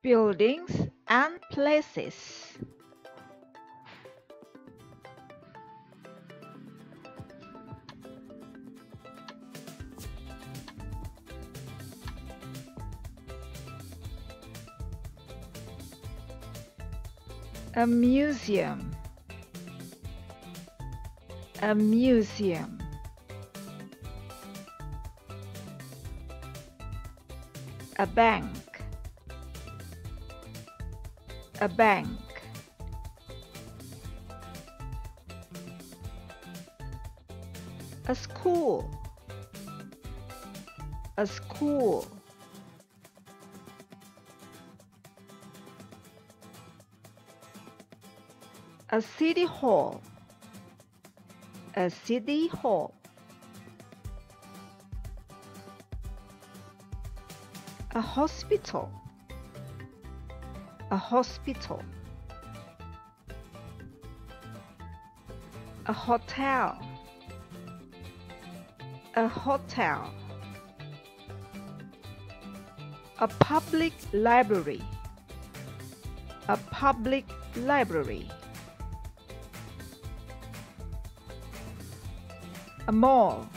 buildings and places. A museum. A museum. A bank. A bank. A school. A school. A city hall. A city hall. A hospital. A hospital. A hotel. A hotel. A public library. A public library. A mall.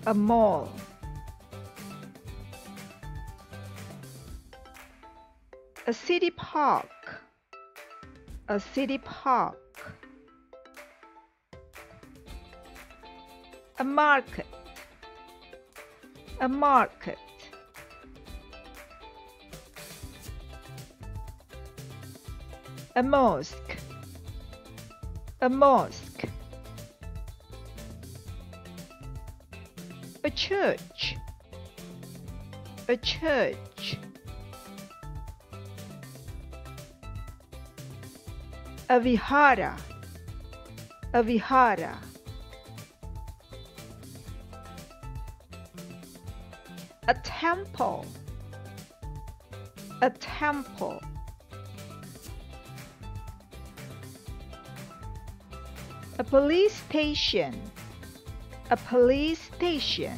A mall. A city park. A city park. A market. A market. A mosque. A mosque. A church. A church. A vihara. A vihara. A temple. A temple. A police station. A police station.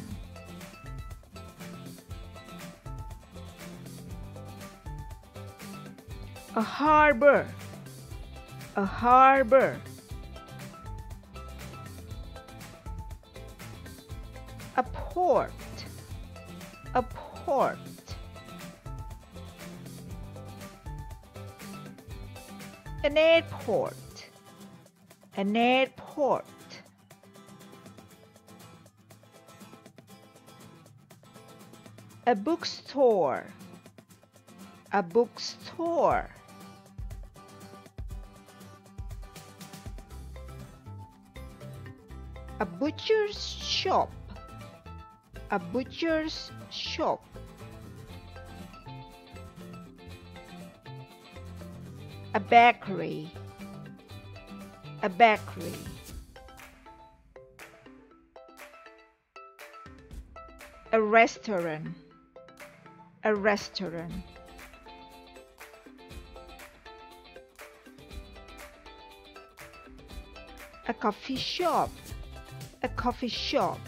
A harbor. A harbor. A port. A port. An airport. An airport. A bookstore. A bookstore. A butcher's shop. A butcher's shop. A bakery. A bakery. A restaurant. A restaurant. A coffee shop. A coffee shop.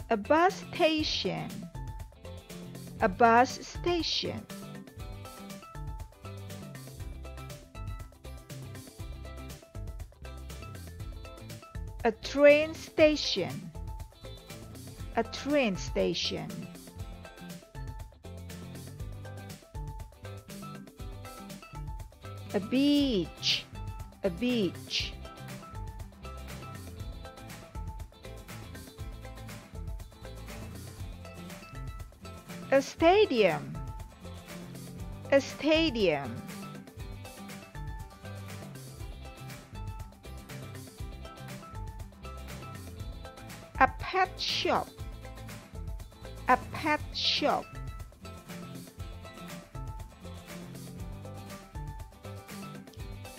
A bus station. A bus station. A train station. A train station. A beach. A beach. A stadium. A stadium. A pet shop. A pet shop.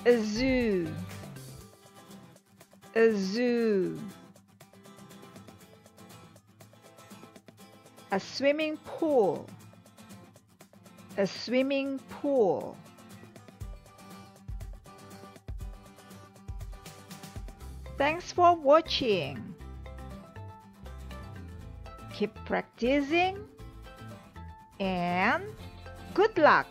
A zoo. A zoo. A swimming pool. A swimming pool. Thanks for watching. Keep practicing and good luck!